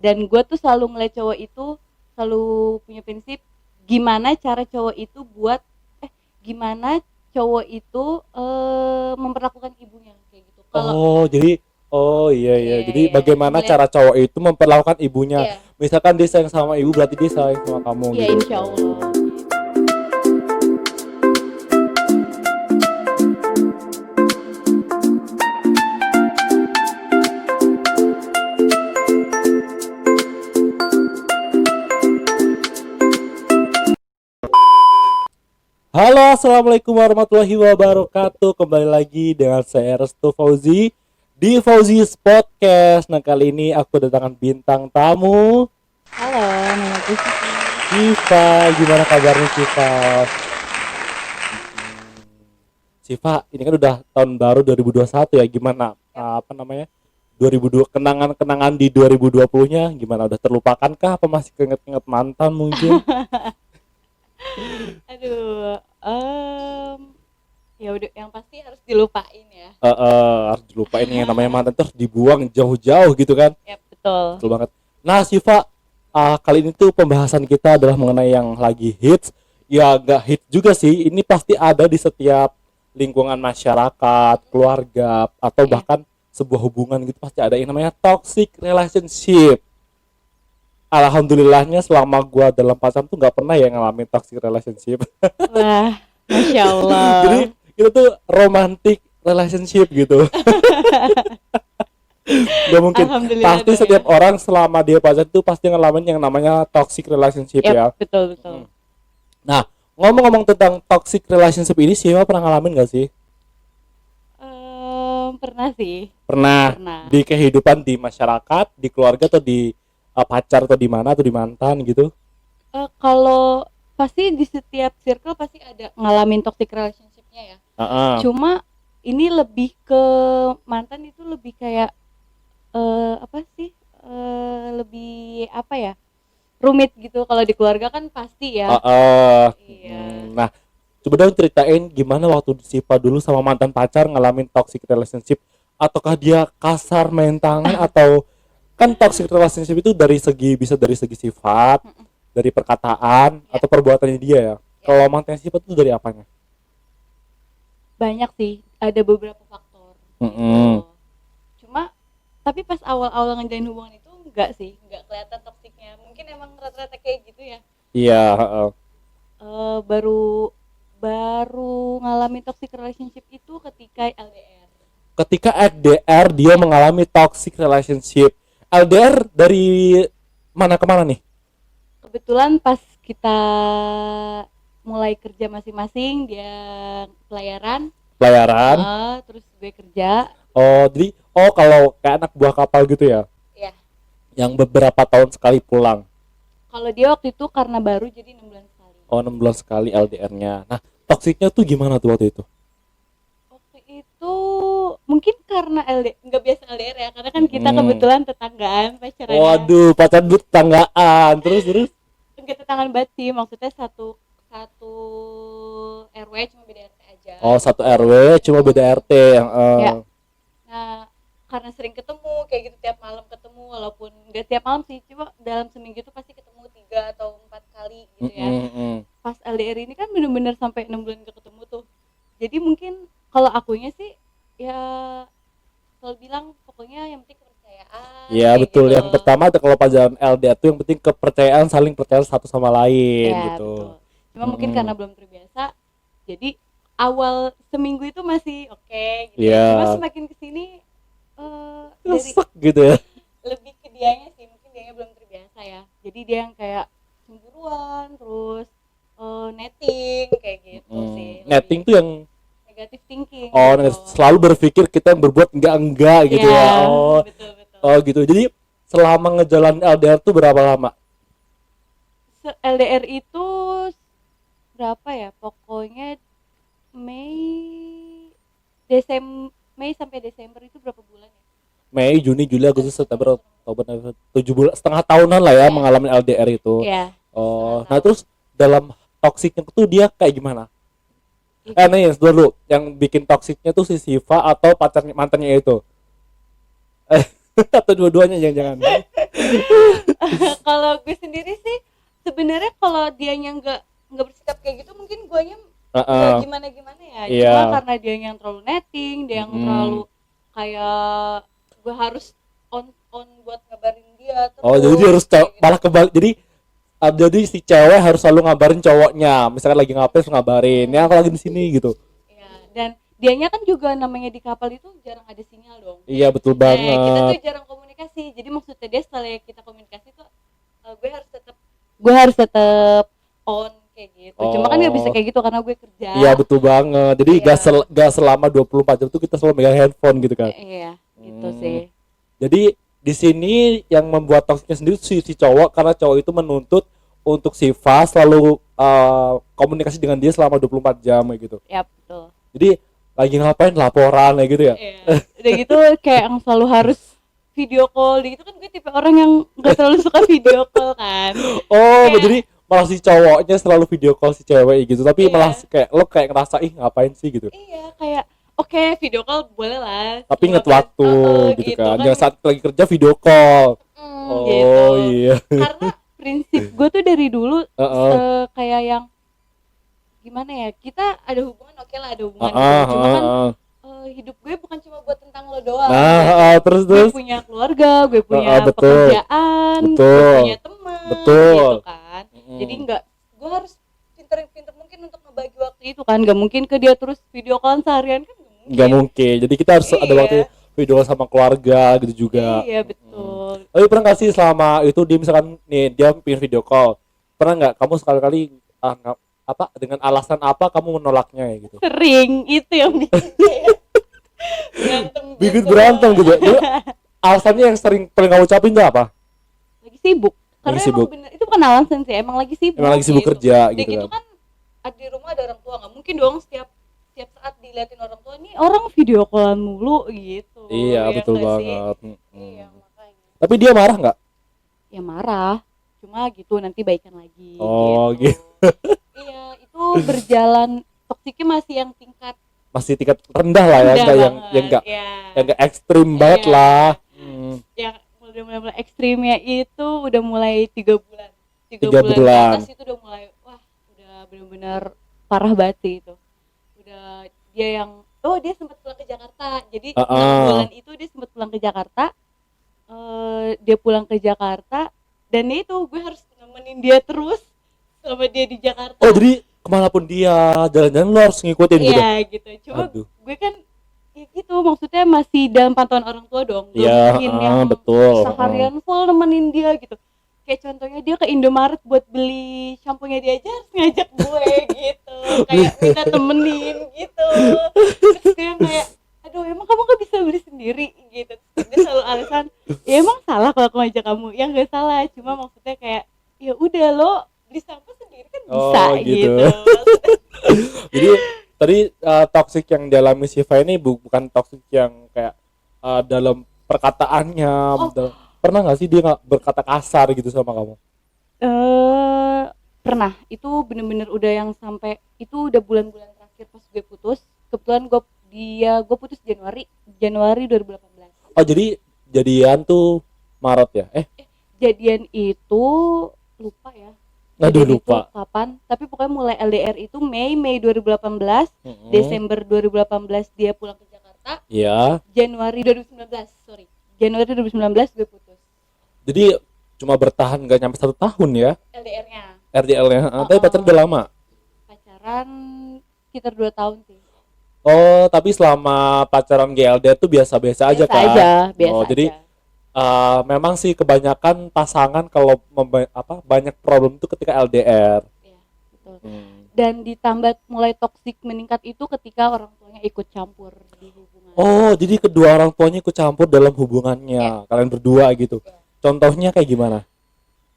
Dan gue tuh selalu ngeliat cowok itu selalu punya prinsip gimana cara cowok itu gimana cowok itu memperlakukan ibunya kayak gitu. Kalau Oh, jadi iya iya. iya Jadi iya bagaimana ngeliat cara cowok itu memperlakukan ibunya? iya Misalkan dia sayang sama ibu, berarti dia sayang sama kamu iya gitu. insya Allah gitu. Halo, assalamualaikum warahmatullahi wabarakatuh. Kembali lagi dengan saya Restu Fauzi di Fauzi's Podcast. Nah, kali ini aku kedatangan bintang tamu, Halo, nama gue Siti. Siva. Gimana kabarnya, Siva? Siva, ini kan udah tahun baru 2021 ya. Gimana? Yap. Apa namanya? 2002 kenangan-kenangan di 2020-nya gimana? Udah terlupakan kah apa masih keinget-inget mantan mungkin? Aduh, ya udah yang pasti harus dilupain ya. Harus dilupain yang namanya mantan terus dibuang jauh-jauh gitu kan. Yap, betul. Betul banget. Nah, Siva, kali ini tuh pembahasan kita adalah mengenai yang lagi hits. Ya, gak hits juga sih. Ini pasti ada di setiap lingkungan masyarakat, keluarga, atau Iya. bahkan sebuah hubungan gitu pasti ada yang namanya toxic relationship. Alhamdulillahnya selama gua dalam pacaran tuh nggak pernah ya ngalamin toxic relationship. Wah, Masya Jadi Allah. itu tuh romantic relationship gitu. Gak mungkin. Alhamdulillah Pasti dong ya. setiap orang selama dia pacaran tuh pasti ngalamin yang namanya toxic relationship Yap, ya. betul betul. Mm. Nah, ngomong-ngomong tentang toxic relationship ini, Siapa pernah ngalamin gak sih? Pernah sih, Pernah pernah. di kehidupan di masyarakat, di keluarga atau di pacar atau di mana atau di mantan gitu? Kalau pasti di setiap circle pasti ada ngalamin toxic relationship-nya ya. Heeh. Cuma ini lebih ke mantan itu lebih kayak apa sih? Lebih apa ya? Rumit gitu. Kalau di keluarga kan pasti ya. Heeh. Iya. Nah, coba dong ceritain gimana waktu Siva dulu sama mantan pacar ngalamin toxic relationship. Ataukah dia kasar main tangan atau kan toxic relationship itu bisa dari segi sifat, Mm-mm. dari perkataan Ya, atau perbuatannya dia ya. ya. Kalau mantan sifat itu dari apanya? Banyak sih. Ada beberapa faktor Mm-mm. gitu. Cuma tapi pas awal-awal ngejalin hubungan itu enggak sih, enggak kelihatan toksiknya. Mungkin emang rata-rata kayak gitu ya. Iya, heeh. Baru baru ngalamin toxic relationship itu ketika LDR. Ketika LDR dia mengalami toxic relationship. LDR dari mana ke mana nih? Kebetulan pas kita mulai kerja masing-masing, dia pelayaran, Pelayaran. terus gue kerja. Kalau kayak anak buah kapal gitu ya, Ya, yang beberapa tahun sekali pulang. kalau dia waktu itu karena baru jadi 6 bulan sekali. Oh, 6 bulan sekali LDR-nya. Nah, toksiknya tuh gimana tuh waktu itu? Waktu itu mungkin karena nggak biasa LDR ya, karena kan kita Hmm. kebetulan tetanggaan pacarannya. Waduh, pacar dulu tetanggaan. Terus. Enggak tetanggaan banget sih, maksudnya satu satu RW cuma beda RT aja. Oh, satu RW cuma beda RT yang Ya, nah karena sering ketemu kayak gitu tiap malam ketemu, walaupun nggak tiap malam sih, cuma dalam seminggu itu pasti ketemu 3 atau 4 kali gitu ya. Pas LDR ini kan bener-bener sampai 6 bulan gak ketemu tuh, jadi mungkin kalau akunya sih ya selalu bilang pokoknya yang penting kepercayaan Ya kayak betul. gitu. Yang pertama kalau pacaran LDR tuh yang penting kepercayaan, saling percaya satu sama lain Ya gitu. betul, cuma mungkin karena belum terbiasa, jadi awal seminggu itu masih oke gitu ya, cuma Ya, semakin kesini dari nyesek gitu ya. lebih ke dianya sih, mungkin dianya belum terbiasa ya, jadi dia yang kayak cemburuan terus netting kayak gitu sih, Netting lebih tuh yang negatif thinking oh gitu. selalu berpikir kita yang berbuat enggak gitu Ya ya. betul betul. Oh gitu. Jadi selama ngejalan LDR tuh berapa lama? LDR itu berapa ya, pokoknya Mei Mei sampai Desember itu berapa bulan ya. Mei, Juni, Juli, Agustus, Agustus September, Oktober, November, 7 bulan, setengah tahunan lah ya ya mengalami LDR itu. ya Oh, setengah nah tahun. terus dalam toksiknya tuh dia kayak gimana? Itu Nih dulu yang bikin toksiknya tuh si Siva atau pacarnya mantannya itu? Atau dua-duanya jangan-jangan. Kalau gue sendiri sih sebenarnya kalau dianya nggak bersikap kayak gitu mungkin guanya nggak gimana ya. Iya. Cuma karena dia yang terlalu netting, dia yang terlalu kayak gue harus on buat ngabarin dia terus. Oh, jadi dia harus kayak gitu. malah kebalik. Jadi si cewek harus selalu ngabarin cowoknya. Misalkan lagi ngapain harus ngabarin. Ya aku lagi di sini gitu. Iya, dan dianya kan juga namanya di kapal itu jarang ada sinyal dong. Iya, betul Kita banget. tuh jarang komunikasi. Jadi maksudnya dia setelah kita komunikasi tuh gue harus tetap on kayak gitu. Cuma kan nggak bisa kayak gitu karena gue kerja. Iya, betul banget. Jadi gak selama 24 jam tuh kita selalu megang handphone gitu kan. Iya, gitu sih. Jadi di sini yang membuat toksiknya sendiri si cowok, karena cowok itu menuntut untuk si Fa selalu komunikasi dengan dia selama 24 jam kayak gitu. Ya, betul. Jadi lagi ngapain laporan kayak gitu ya. Iya. Udah gitu kayak yang selalu harus video call gitu kan, gue tipe orang yang nggak terlalu suka video call kan. Oh, jadi malah si cowoknya selalu video call si cewek gitu, tapi malah kayak lo kayak ngerasa ngapain sih gitu. Iya, kayak oke, video call boleh lah. Tapi inget waktu gitu kan. Jangan saat lagi kerja video call. Oh gitu. Iya. Karena prinsip gue tuh dari dulu kayak yang gimana ya, kita ada hubungan oke lah, ada hubungan cuma kan hidup gue bukan cuma buat tentang lo doang. Terus gue punya keluarga, gue punya pekerjaan, gue punya teman gitu kan. Jadi gue harus pinter mungkin untuk ngebagi waktu itu kan. Gak mungkin ke dia terus video call seharian kan, gak mungkin. Jadi kita harus ada waktu video sama keluarga gitu juga. Iya, betul. Tapi pernah gak sih selama itu dia misalkan nih dia pengen video call, pernah nggak kamu sekali-kali dengan alasan apa kamu menolaknya ya gitu? Sering, itu yang bikin berantem gitu. Jadi, alasannya yang sering paling kamu ucapin tuh apa? Lagi sibuk. Karena lagi sibuk. Emang bener, itu bukan alasan sih, emang lagi sibuk. Emang lagi sibuk gitu. Kerja gitu gitu kan. Di rumah ada orang tua, nggak mungkin dong setiap saat diliatin orang tua, nih orang video callan mulu gitu. Iya, ya betul banget. Iya, makanya. Tapi dia marah nggak? Ya marah, cuma gitu nanti baikan lagi. Oh gitu. Iya, itu berjalan, toksiknya masih yang tingkat rendah lah ya, enggak ekstrim banget lah. Yang mulai ekstrimnya itu udah mulai 3 bulan. 3 bulan. Atas itu udah mulai udah benar-benar parah banget sih itu. Udah dia yang dia sempat pulang ke Jakarta. Jadi 6 bulan itu dia sempat pulang ke Jakarta. Dia pulang ke Jakarta dan itu gue harus nemenin dia terus selama dia di Jakarta. Oh, jadi kemanapun dia jalan-jalan lo harus ngikutin gitu? Iya gitu. Cuma gue kan ya gitu, maksudnya masih dalam pantauan orang tua dong. Iya, betul. Seharian full nemenin dia gitu. Kayak contohnya dia ke Indomaret buat beli shampoo-nya dia aja harus ngajak gue gitu. Kayak minta temenin gitu. Terus dia kayak, aduh emang kamu gak bisa beli sendiri gitu. Terus dia selalu alasan, ya emang salah kalau aku ngajak kamu. Ya gak salah, cuma maksudnya kayak ya udah lo beli sampo sendiri kan bisa gitu. Jadi tadi toxic yang dialami Siva ini bukan toxic yang kayak dalam perkataannya. Pernah nggak sih dia nggak berkata kasar gitu sama kamu? Pernah. Itu bener-bener udah yang sampai itu udah bulan-bulan terakhir pas gue putus. Kebetulan gue putus Januari 2018. Oh, jadi jadian tuh Maret ya? Jadian itu lupa ya. Aduh, lupa. Kapan? Tapi pokoknya mulai LDR itu Mei 2018, Desember 2018 dia pulang ke Jakarta. Iya. Januari 2019 gue putus. Jadi cuma bertahan gak nyampe 1 tahun ya? RDL-nya. Tapi pacaran udah lama? Pacaran sekitar 2 tahun sih. Oh, tapi selama pacaran GLDR tuh biasa-biasa aja kan? Biasa jadi aja. Memang sih kebanyakan pasangan kalau banyak problem itu ketika LDR. Iya, betul. Dan ditambah mulai toksik meningkat itu ketika orang tuanya ikut campur di hubungan. Oh, jadi kedua orang tuanya ikut campur dalam hubungannya, kalian berdua gitu. Contohnya kayak gimana?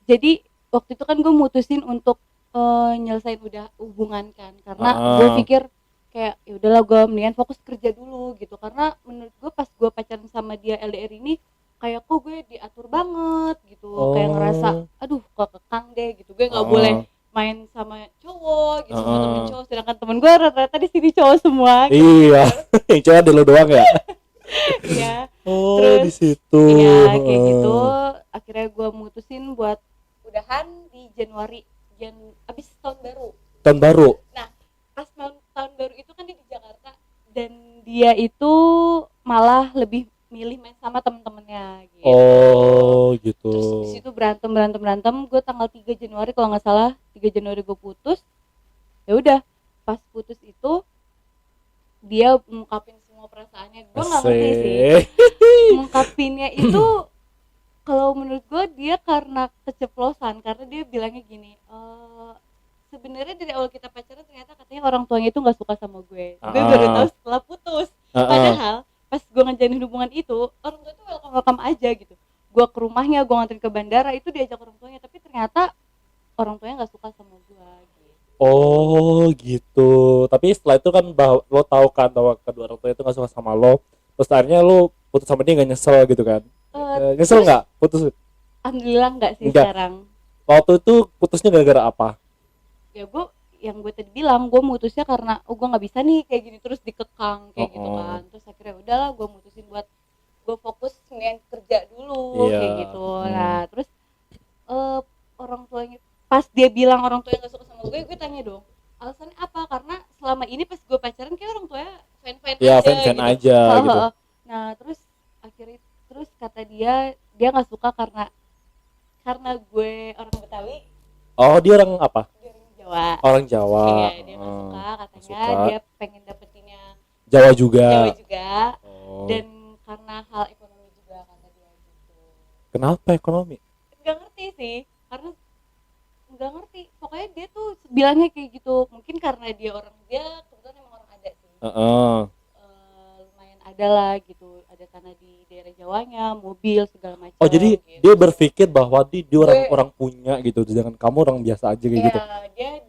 Jadi waktu itu kan gue mutusin untuk nyelesain udah hubungan kan, karena gue pikir kayak ya udahlah gue mendingan fokus kerja dulu gitu, karena menurut gue pas gue pacaran sama dia LDR ini kayak kok gue diatur banget gitu, kayak ngerasa aduh kok kekang deh gitu, gue nggak boleh main sama cowok gitu, sama temen cowok, sedangkan temen gue rata-rata di sini cowok semua gitu. Iya, yang cowok ada lo doang ya. Iya, Oh, di Terus situ. ya kayak gitu, akhirnya gue mutusin buat udahan di Januari, abis tahun baru. Tahun baru. Nah pas malam tahun baru itu kan dia di Jakarta, dan dia itu malah lebih milih main sama temen-temennya gitu. Oh, gitu. Terus di situ berantem, gue tanggal 3 Januari kalau nggak salah, 3 Januari gue putus. Ya udah, pas putus itu dia mengungkapin semua perasaannya. Gue nggak ngerti sih Asik. mengungkapinnya itu. Kalau menurut gue dia karena keceplosan, karena dia bilangnya gini, sebenarnya dari awal kita pacaran ternyata katanya orang tuanya itu nggak suka sama gue. Gue baru tahu setelah putus. Padahal pas gue ngejalin hubungan itu, orang tua itu welcome aja gitu. Gue ke rumahnya, gue nganterin ke bandara, itu diajak orang tuanya, tapi ternyata orang tuanya nggak suka sama gue gitu. Oh, gitu. Tapi setelah itu kan lo tahu kan bahwa kedua orang tua itu nggak suka sama lo. Terus akhirnya lo putus sama dia nggak nyesel gitu kan? Nyesel nggak putus? Alhamdulillah nggak sih Enggak. sekarang. Waktu itu putusnya gara-gara apa? Ya gue, yang gue tadi bilang, gue mutusnya karena gue nggak bisa nih kayak gini terus dikekang kayak gitu kan. Terus akhirnya udahlah, gue mutusin buat gue fokus dengan kerja dulu kayak gitu. Nah terus orang tuanya, pas dia bilang orang tuanya nggak suka sama gue tanya dong alasannya apa, karena selama ini pas gue pacaran kayak orang tuanya fan-fan Ya, aja fan-fan gitu. aja gitu. Nah terus akhirnya, terus kata dia nggak suka karena gue orang Betawi. Oh, dia orang apa? Dia orang Jawa. Orang Jawa. Iya, dia nggak suka, katanya dia pengen dapetinnya Jawa juga. Oh. Dan karena hal ekonomi juga kata dia gitu. Kenapa ekonomi? Nggak ngerti sih, karena nggak ngerti, pokoknya dia tuh bilangnya kayak gitu. Mungkin karena dia kebetulan emang orang ada sih. Lumayan ada lah gitu, ada tanah di daerah Jawanya, mobil segala macam. Oh, jadi gitu. dia berpikir bahwa dia orang punya gitu, sedangkan kamu orang biasa aja kayak gitu.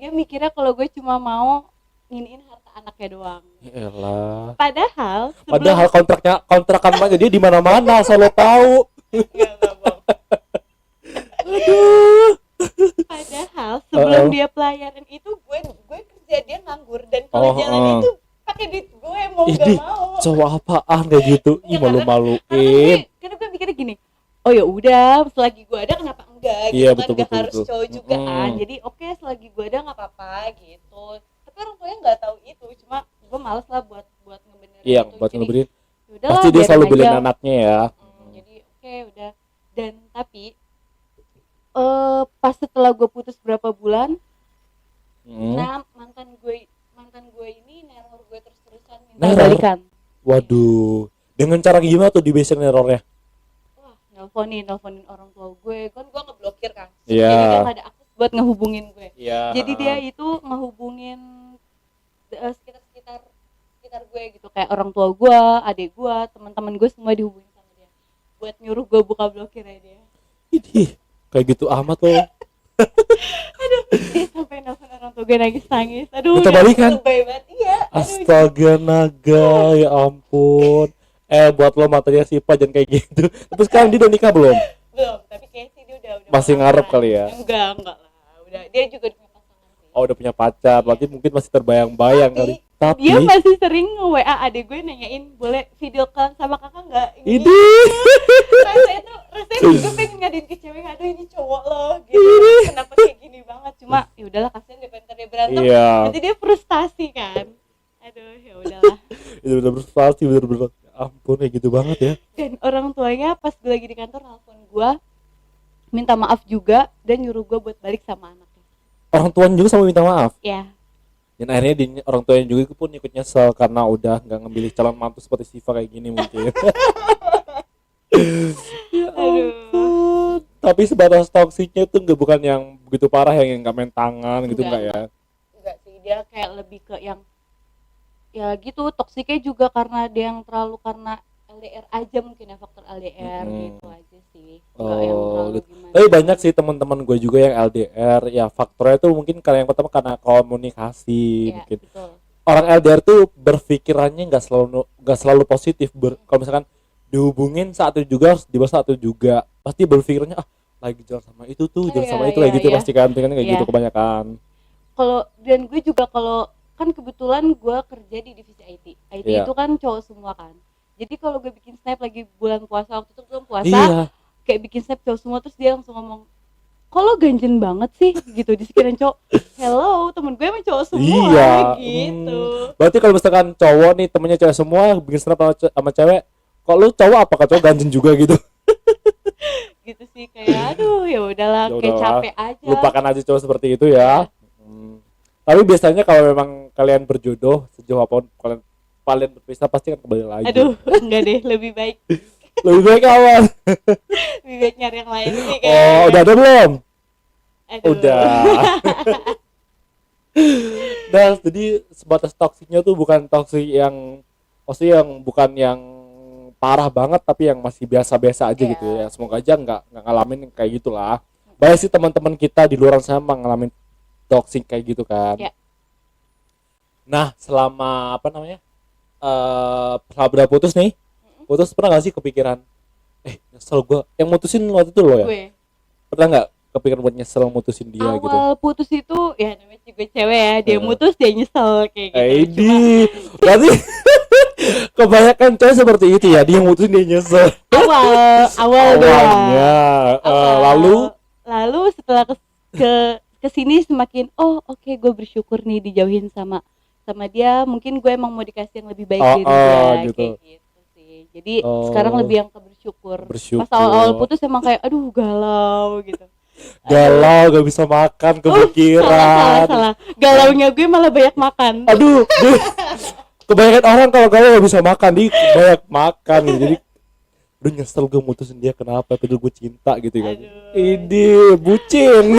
Dia mikirnya kalau gue cuma mau nginiin harta anaknya doang. Yaelah. Padahal kontrakan aja dia di mana-mana, selalu tahu. Aduh. Padahal sebelum dia pelayaran itu gue kerja, dia nganggur, dan kalau jalan itu pakai duit gue mau nggak mau. Cowok apaan kayak gitu? Ih, malu-maluin. Karena gue mikirnya gini, oh ya udah, selagi gue ada kenapa enggak gitu. Iya, kan betul, gak betul, harus betul. cowok juga kan. Jadi oke, selagi gue ada nggak apa-apa gitu. Tapi orang tuanya nggak tahu itu, cuma gue males lah buat ngebenerin Iya, itu. buat Jadi, ngebenerin. yaudahlah, Pasti dia biarin selalu aja. belain anaknya ya. Jadi oke, udah. Dan tapi pas setelah gue putus berapa bulan, nah mantan gue ini neror gue terus-terusan, minta balikan. Waduh, dengan cara gimana tuh dibiasain nerornya? Wah, nelponin orang tua gue kan, gue ngeblokir kan. Iya. Jadi dia nggak ada akses buat ngehubungin gue. Iya. Jadi dia itu ngehubungin sekitar gue gitu, kayak orang tua gue, adik gue, teman-teman gue semua dihubungin sama dia buat nyuruh gue buka blokirnya dia. Idih, kayak gitu amat loh. Aduh, dia sampai nelfon orang tua gue nangis. Aduh, minta balikan? lebay banget. Iya. Astaga naga, ya ampun. Buat lo matanya Sipa jangan kayak gitu. Tapi sekarang dia udah nikah belum? Belum, tapi kayaknya sih dia udah Masih ngarep kali ya? Enggak lah. Udah, dia juga udah punya pasangan sih. Oh, udah punya pacar, berarti mungkin masih terbayang-bayang kali. Tapi dia masih sering nge-WA adek gue nanyain, boleh video call sama kakak nggak? Ini rasanya gue pengen ngadain ke cewek, aduh ini cowok loh gitu. Kenapa kayak gini banget? Cuma ya udahlah, kasihan dia bentar dia berantem. Iya. Nanti dia frustasi kan. Aduh, ya udahlah. Itu udah frustasi bener-bener. Ampun, kayak gitu banget ya. Dan orang tuanya pas gue lagi di kantor nelfon gue, minta maaf juga dan nyuruh gue buat balik sama anaknya. Orang tuanya juga sama minta maaf. Ya. Dan akhirnya orang tuanya juga pun ikut nyesel karena udah nggak ngemilih calon mantu seperti Siva kayak gini mungkin. Ya ampun. Tapi sebatas toksiknya tuh bukan yang begitu parah, yang nggak main tangan gitu nggak ya? Enggak sih, dia kayak lebih ke yang ya gitu, toksiknya juga karena dia yang terlalu, karena LDR aja mungkin ya, faktor LDR gitu aja sih. Enggak yang terlalu Gitu. gimana. Tapi banyak sih teman-teman gue juga yang LDR, ya faktornya tuh mungkin karena yang pertama karena komunikasi, Ya, mungkin. betul. Orang LDR tuh berpikirannya nggak selalu positif. Kalau misalkan dihubungin saat itu juga, harus dibahas saat itu juga, pasti berpikirnya lagi jalan sama itu tuh, jalan sama itu kayak gitu pasti kan kayak gitu kebanyakan. Kalau dan gue juga, kalau kan kebetulan gue kerja di divisi IT Iya. itu kan cowok semua kan. Jadi kalau gue bikin snap lagi bulan puasa, waktu itu belum puasa, Iya. kayak bikin snap cowok semua, terus dia langsung ngomong, kok lo ganjen banget sih gitu di sekitaran cowok. Hello, temen gue emang cowok semua Iya. gitu. Berarti kalau misalkan cowok nih temennya cewek semua bikin snap sama cewek, kok lu cowok apa cowok ganjen juga gitu? Gitu sih, kayak aduh ya udahlah, Ya kayak udahlah, capek aja. lupakan aja cowok seperti itu ya. Tapi biasanya kalau memang kalian berjodoh, sejauh apapun kalian berpisah pasti kan kembali lagi. Aduh, enggak deh, lebih baik Lebih baik kawan. lebih baik nyari yang lain sih Oh, kayaknya. udah ada belum? Aduh. Udah. Nah, jadi sebatas toksiknya tuh bukan toksik yang maksudnya yang bukan yang parah banget, tapi yang masih biasa-biasa aja gitu ya. Semoga aja nggak ngalamin kayak gitulah. Banyak sih teman-teman kita di luar sana ngalamin toksik kayak gitu kan. Ya. Nah, selama apa namanya? Setelah udah putus nih, putus pernah gak sih kepikiran nyesel gue yang mutusin waktu itu lo ya? Gue Pernah nggak kepikiran buat nyesel mutusin dia awal gitu? putus itu ya namanya juga cewek ya, dia mutus dia nyesel kayak gitu. Ini berarti kebanyakan cewek seperti itu ya, dia mutusin dia nyesel. awal doang. Awalnya, lalu Setelah ke sini semakin oke, gue bersyukur nih dijauhin sama dia, mungkin gue emang mau dikasih yang lebih baik dari dia gitu. kayak gitu sih. Jadi sekarang lebih yang ke bersyukur. Pas Bersyukur. awal putus emang kayak aduh galau gitu. Galau, gak bisa makan, kepikiran. Salah. Galaunya gue malah banyak makan. Aduh, kebanyakan orang kalau galau gak bisa makan, dia banyak makan gitu. Jadi udah nyesel gue mutusin dia, kenapa? Padahal gue cinta gitu kan. Ini bucin.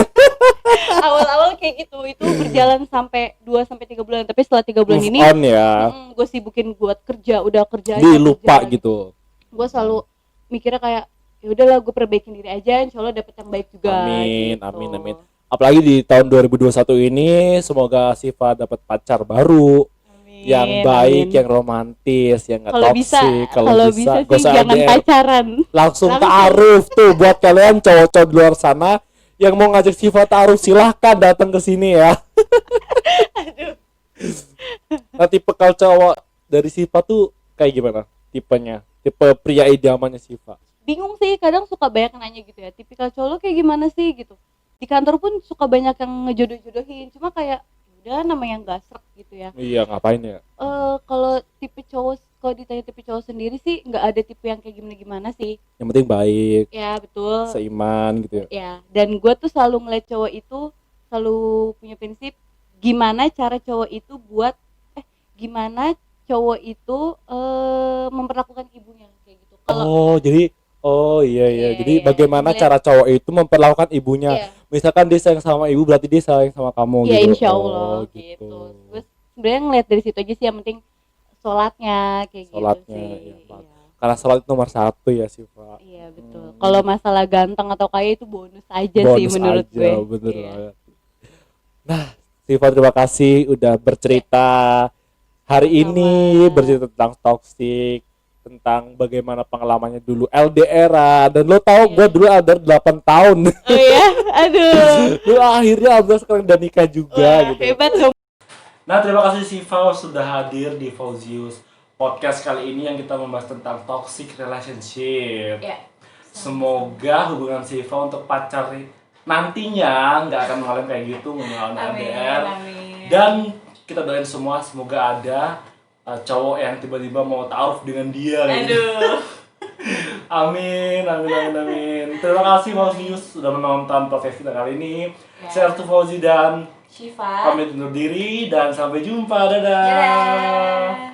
Awal-awal kayak gitu, itu berjalan sampai 2-3 bulan, tapi setelah 3 bulan Move ini on ya. gue sibukin buat kerja, udah kerja Dia aja, lupa kerja. gitu. Gue selalu mikirnya kayak ya udahlah, gue perbaikin diri aja, insyaallah dapet yang baik juga. Amin, gitu. amin. Apalagi di tahun 2021 ini, semoga Siva dapat pacar baru. Amin, yang baik, yang romantis, yang nggak toksik. Kalau bisa gak sih jangan LDR. pacaran. Langsung ta'aruf tuh buat kalian cowok-cowok di luar sana yang mau ngajak Siva ta'aruf, silahkan datang ke sini ya. Nah, tipe kalau cowok dari Siva tuh kayak gimana tipenya? Tipe pria idamannya Siva? Bingung sih, kadang suka banyak yang nanya gitu ya, tipikal cowok lo kayak gimana sih gitu. Di kantor pun suka banyak yang ngejodoh-jodohin, cuma kayak udah namanya yang gak srek gitu ya. Iya, ngapain ya? Kalau tipe cowok, kalau ditanya tipe cowok sendiri sih nggak ada tipe yang kayak gimana sih. Yang penting baik, Ya betul. seiman gitu ya. Ya, dan gue tuh selalu ngeliat cowok itu selalu punya prinsip gimana cara cowok itu buat gimana cowok itu memperlakukan ibunya kayak gitu. Iya. Jadi bagaimana cara cowok itu memperlakukan ibunya? Misalkan dia sayang sama ibu, berarti dia sayang sama kamu ya, gitu. Insya Allah gitu. Terus sebenarnya ngeliat dari situ aja sih, yang penting sholatnya kayak gitu sih. Iya. Karena sholat itu nomor 1 ya Siva. Iya betul. Kalau masalah ganteng atau kaya itu bonus aja sih menurut gue. Bener banget. Nah, Siva terima kasih udah bercerita hari ini, bercerita tentang toxic, tentang bagaimana pengalamannya dulu LDR-an. Dan lo tahu gue dulu LDR 8 tahun. Oh iya? Aduh. Lu akhirnya alhamdulillah sekarang udah nikah juga. Wah, gitu. hebat dong. Nah, terima kasih Siva sudah hadir di Fauzius Podcast kali ini yang kita membahas tentang toxic relationship. Semoga hubungan Siva untuk pacar nantinya nggak akan mengalami kayak gitu, mengalami LDR. Dan kita doain semua semoga ada cowok yang tiba-tiba mau ta'aruf dengan dia. Aduh. Amin. Terima kasih Fauzius sudah menonton podcast kita kali ini. Saya Artu Fauzi dan Siva pamit undur diri dan sampai jumpa. Dadah.